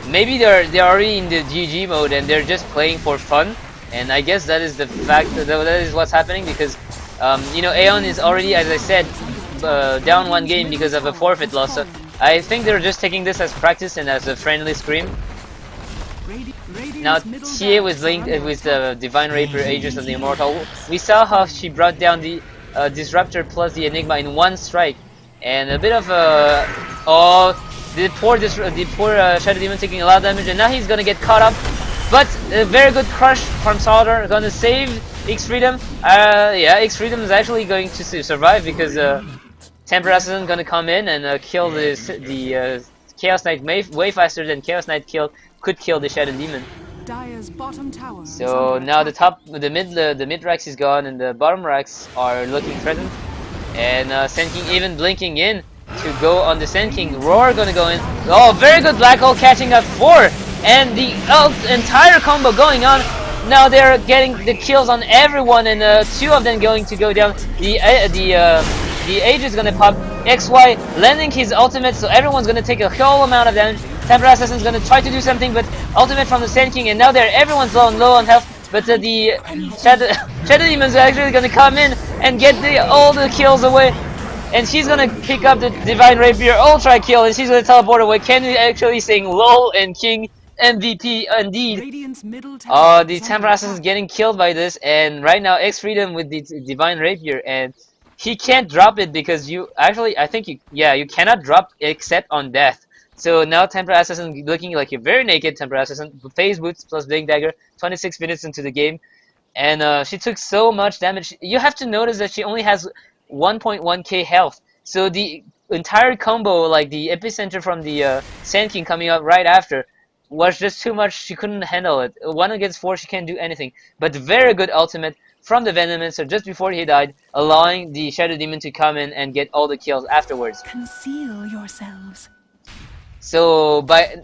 maybe they're already in the GG mode and they're just playing for fun. And I guess that is the fact that is what's happening, because you know, Aeon is already, as I said, down 1 game because of a forfeit loss. So I think they're just taking this as practice and as a friendly scream. Now TA was linked with the Divine Rapier, Aegis, and the Immortal. We saw how she brought down the Disruptor plus the Enigma in 1 strike, and a bit of the poor Shadow Demon taking a lot of damage, and now he's gonna get caught up. But a very good crush from Solder, gonna save ex-Freedom. Yeah, ex-Freedom is actually going to survive because Templar Assassin gonna come in and kill the Chaos Knight way faster than Chaos Knight could kill the Shadow Demon. So now the mid racks is gone, and the bottom racks are looking threatened. And Sand King even blinking in to go on the Sand King. Roar gonna go in. Oh, very good Black Hole catching up 4, and the entire combo going on. Now they're getting the kills on everyone, and 2 of them going to go down. The Aegis is gonna pop. XY landing his ultimate, so everyone's gonna take a whole amount of damage. Templar Assassin's gonna try to do something, but ultimate from the Sand King, and now everyone's low on health. But the Shadow Demon's actually gonna come in and get all the kills away, and she's gonna pick up the Divine Rapier Ultra kill, and she's gonna teleport away. Kenny actually saying LOL and King MVP indeed. The Templar Assassin is getting killed by this, and right now ex-Freedom with the Divine Rapier, and he can't drop it because you cannot drop except on death. So now Templar Assassin looking like a very naked Templar Assassin, phase boots plus Blink Dagger, 26 minutes into the game, and she took so much damage. You have to notice that she only has 1.1k health. So the entire combo, like the epicenter from the Sand King coming up right after, was just too much. She couldn't handle it. 1 against 4, she can't do anything. But very good ultimate from the Venomancer just before he died, allowing the Shadow Demon to come in and get all the kills afterwards. Conceal yourselves. So by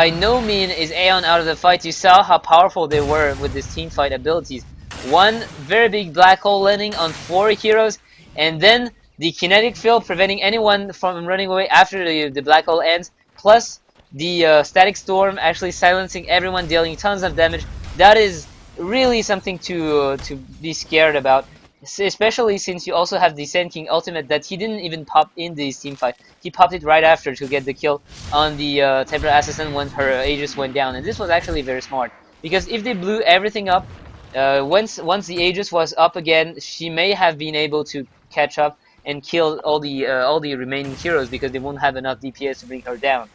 no means is Aeon out of the fight. You saw how powerful they were with this team fight abilities. 1 very big Black Hole landing on 4 heroes, and then the kinetic field preventing anyone from running away after the Black Hole ends, plus the Static Storm actually silencing everyone, dealing tons of damage. That is really something to be scared about, especially since you also have the Sand King ultimate that he didn't even pop in this team fight. He popped it right after to get the kill on the Templar Assassin when her Aegis went down, and this was actually very smart, because if they blew everything up, once the Aegis was up again, she may have been able to catch up and kill all the remaining heroes because they won't have enough DPS to bring her down.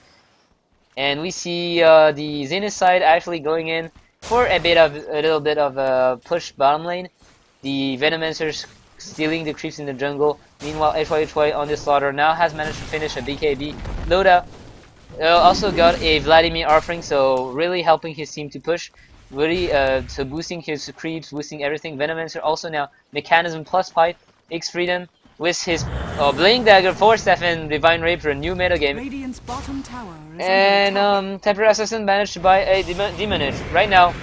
And we see the Zenith side actually going in for a little bit of a push bottom lane. The Venomancer stealing the creeps in the jungle. Meanwhile, HY on the Slaughter now has managed to finish a BKB. Loda also got a Vladimir offering, so really helping his team to push. Really, so boosting his creeps, boosting everything. Venomancer also now Mechanism plus Fight. ex-Freedom with his Blink Dagger, Force Staff, and Divine Rapier, a new meta game. And Templar Assassin managed to buy a Demonish. Right now,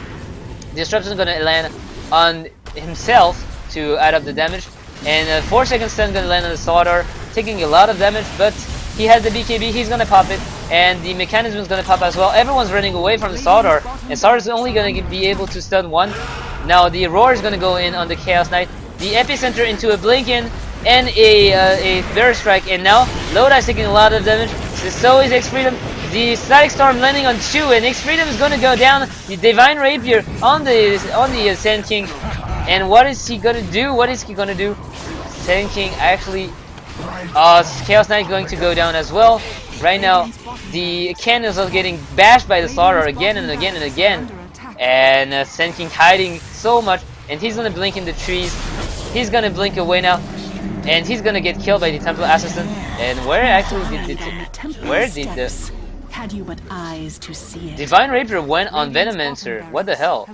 Disruption is gonna land on himself to add up the damage. and 4-second stun gonna land on the Slaughter, taking a lot of damage, but he has the BKB, he's gonna pop it, and the Mechanism is gonna pop as well. Everyone's running away from the Slaughter, and Slaughter's only gonna be able to stun one. Now the Roar is gonna go in on the Chaos Knight, the Epicenter into a Blinken, and a Bear Strike, and now Loda is taking a lot of damage. So is X-Freedom. The Static Storm landing on 2, and X-Freedom is gonna go down. The Divine Rapier on the Sand King, and what is he gonna do? What is he gonna do? Sand King actually, Chaos Knight going to go down as well. Right now, the cannons are getting bashed by the Slaughter again and again and again, and Sand King hiding so much, and he's gonna blink in the trees. He's gonna blink away now, and he's gonna get killed by the Temple Assassin. And where actually did the had you but eyes to see it. Divine Rapier went on Venomancer? What the hell?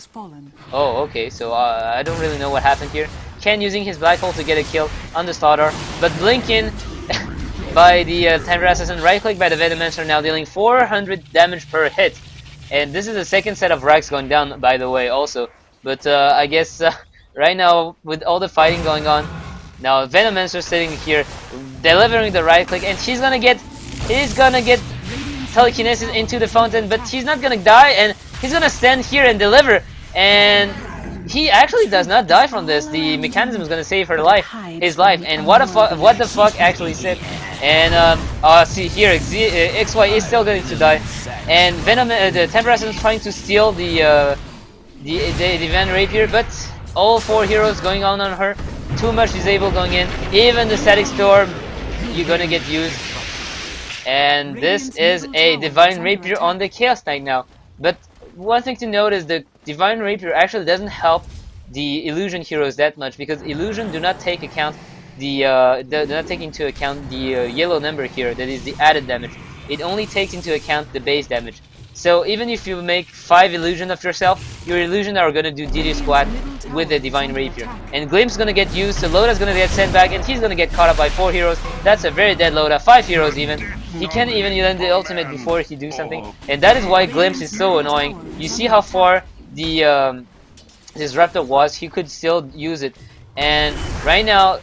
Oh, okay, so I don't really know what happened here. Ken using his Black Hole to get a kill on the Slaughter, but Blinken by the Temple Assassin, right click by the Venomancer, now dealing 400 damage per hit. And this is the second set of Rags going down, by the way, also. But I guess right now, with all the fighting going on, now Venomancer sitting here, delivering the right click, and he's gonna get telekinesis into the fountain, but he's not gonna die, and he's gonna stand here and deliver, and he actually does not die from this. The Mechanism is gonna save his life, and what the fuck actually said. And see here, XY is still going to die, and the Temper Assassin is trying to steal the Divine Rapier, but all 4 heroes going on her. Too much disable going in. Even the Static Storm, you're gonna get used. And this is a Divine Rapier on the Chaos Knight now. But one thing to note is the Divine Rapier actually doesn't help the Illusion heroes that much, because Illusion do not take account do not take into account the yellow number here, that is the added damage. It only takes into account the base damage. So even if you make 5 illusion of yourself, your illusion are gonna do DD squat with the Divine Rapier. And Glimpse gonna get used, so Loda's gonna get sent back, and he's gonna get caught up by 4 heroes. That's a very dead Loda, 5 heroes even. He can't even land the ultimate before he do something, and that is why Glimpse is so annoying. You see how far the Disruptor was, he could still use it. And right now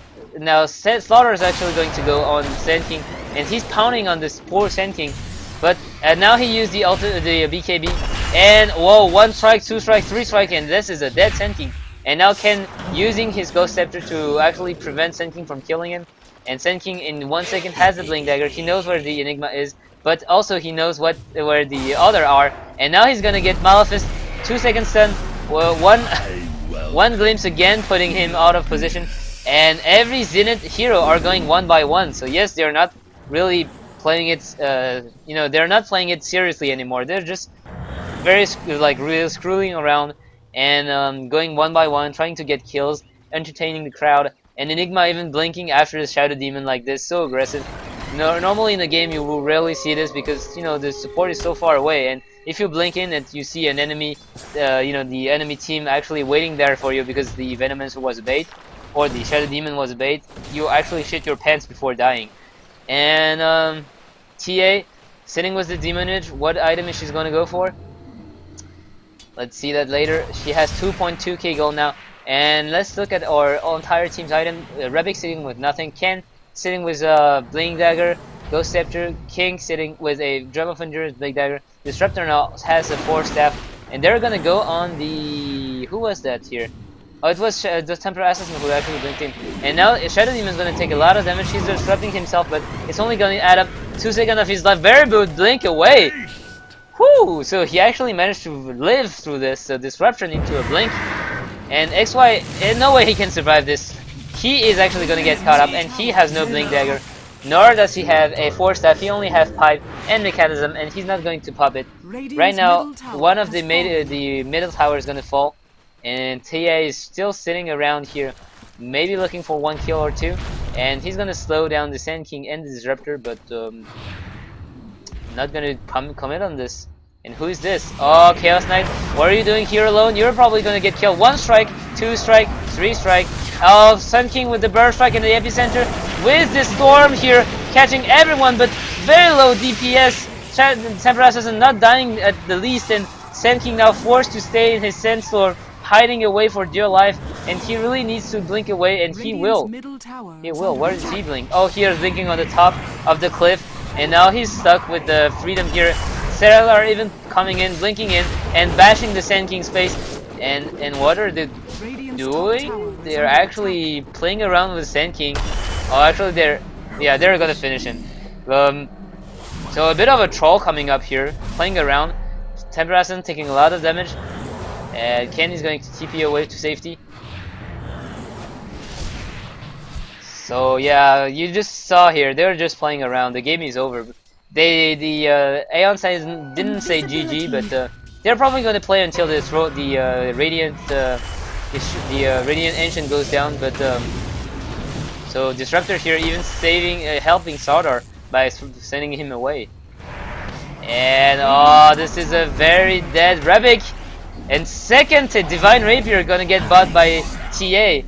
Slaughter is actually going to go on Sand King, and he's pounding on this poor Sand King. But now he used the BKB, and whoa, 1 strike, 2 strike, 3 strike, and this is a dead Sand King. And now Ken using his Ghost Scepter to actually prevent Sand King from killing him. And Sand King in 1 second has the Blink Dagger. He knows where the Enigma is, but also he knows where the other are. And now he's gonna get Maleficent, 2-second stun, one glimpse again, putting him out of position. And every Zenith hero are going 1 by 1. So yes, they're not really playing it, they're not playing it seriously anymore. They're just very really screwing around and going 1 by 1, trying to get kills, entertaining the crowd. And Enigma even blinking after the Shadow Demon like this, so aggressive. Normally in the game you will rarely see this because the support is so far away, and if you blink in and you see an enemy, the enemy team actually waiting there for you because the Venomancer was a bait or the Shadow Demon was a bait, you actually shit your pants before dying. And TA sitting with the Demonage. What item is she gonna go for? Let's see that later. She has 2.2k gold now. And let's look at our entire team's item. Rebik sitting with nothing. Ken sitting with a Blink Dagger, Ghost Scepter. King sitting with a Drum of Endurance, Blink Dagger. Disruptor now has a 4 staff. And they're gonna go on the... Who was that here? Oh, it was the Temper Assassin who actually blinked in. And now Shadow Demon is gonna take a lot of damage. He's disrupting himself, but it's only gonna add up 2 seconds of his life. Very good blink away! Whoo! So he actually managed to live through this disruption into a blink. And XY, in no way he can survive this. He is actually gonna get caught up, and he has no Blink Dagger. Nor does he have a 4 staff. He only has Pipe and Mechanism, and he's not going to pop it. Right now, one of the middle tower is gonna fall. And TA is still sitting around here, maybe looking for 1 kill or 2. And he's gonna slow down the Sand King and the Disruptor, but not gonna commit on this. And who is this? Oh, Chaos Knight, what are you doing here alone? You're probably gonna get killed. 1 strike, 2 strike, 3 strike. Oh, Sun King with the Burst Strike in the epicenter. With the Storm here, catching everyone, but very low DPS. Temper Assassin not dying at the least, and Sun King now forced to stay in his Sandstorm, hiding away for dear life. and he really needs to blink away, and he will. Middle tower He will. Where does he blink? Oh, here, blinking on the top of the cliff, and now he's stuck with the freedom here. Serral are even coming in, blinking in, and bashing the Sand King's face. And what are they doing? They're actually playing around with Sand King. Oh, actually, they're gonna finish him. So a bit of a troll coming up here, playing around. Temper Assassin taking a lot of damage, and Kenny's going to TP away to safety. So yeah, you just saw here, they were just playing around. The game is over. The Aeon side didn't say GG, but they're probably going to play until the Radiant Radiant Ancient goes down. But so Disruptor here even helping Sardar by sending him away. And oh, this is a very dead Rebik. And second to Divine Rapier gonna get bought by TA.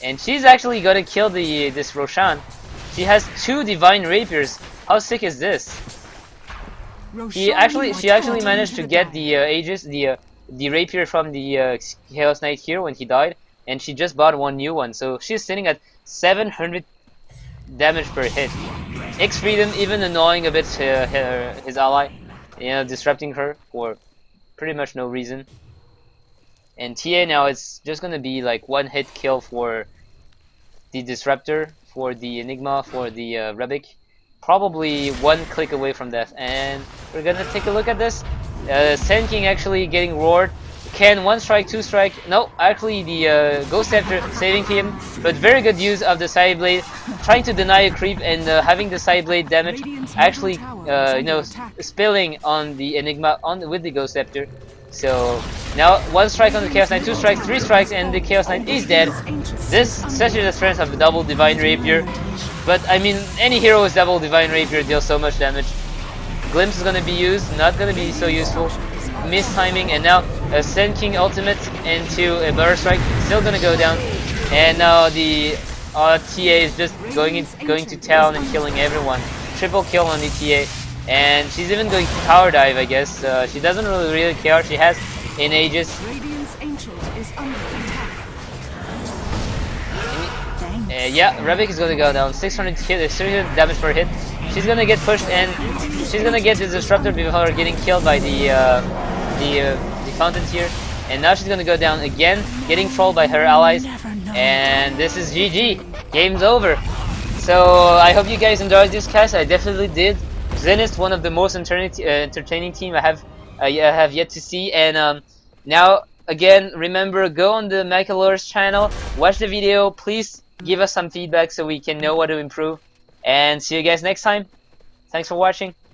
And she's actually gonna kill this Roshan. She has 2 Divine Rapiers. How sick is this? She actually managed to get the Aegis, the Rapier from the Chaos Knight here when he died, and she just bought 1 new one. So she's sitting at 700 damage per hit. X-Freedom even annoying a bit his ally, disrupting her for pretty much no reason. And TA now it's just gonna be like 1-hit kill for the Disruptor, for the Enigma, for the Rebik. Probably 1 click away from death. And we're gonna take a look at this. Sand King actually getting roared. Can 1 strike, 2 strike? No, actually the Ghost Scepter saving him, but very good use of the Side Blade, trying to deny a creep and having the Side Blade damage actually spilling on the Enigma with the Ghost Scepter. So now 1 strike on the Chaos Knight, 2 strikes, 3 strikes, and the Chaos Knight is dead. This such is the strength of the double Divine Rapier. But I mean, any hero with double Divine Rapier deals so much damage. Glimpse is gonna be used, not gonna be so useful. Mistiming, and now a Sand King ultimate into a Butter Strike, still gonna go down. And now the TA is just going to town and killing everyone. Triple kill on the TA, and she's even going to power dive, I guess. She doesn't really care. She has an Aegis. Yeah, Rebik is gonna go down. 600 damage per hit. She's gonna get pushed, and she's gonna get the Disruptor before getting killed by the Fountain here. And now she's gonna go down again, getting trolled by her allies. And this is GG. Game's over. So I hope you guys enjoyed this cast. I definitely did. Zenith, one of the most entertaining team I have yet to see. And now again, remember, go on the Macalor's channel, watch the video. Please give us some feedback so we can know what to improve. And see you guys next time. Thanks for watching.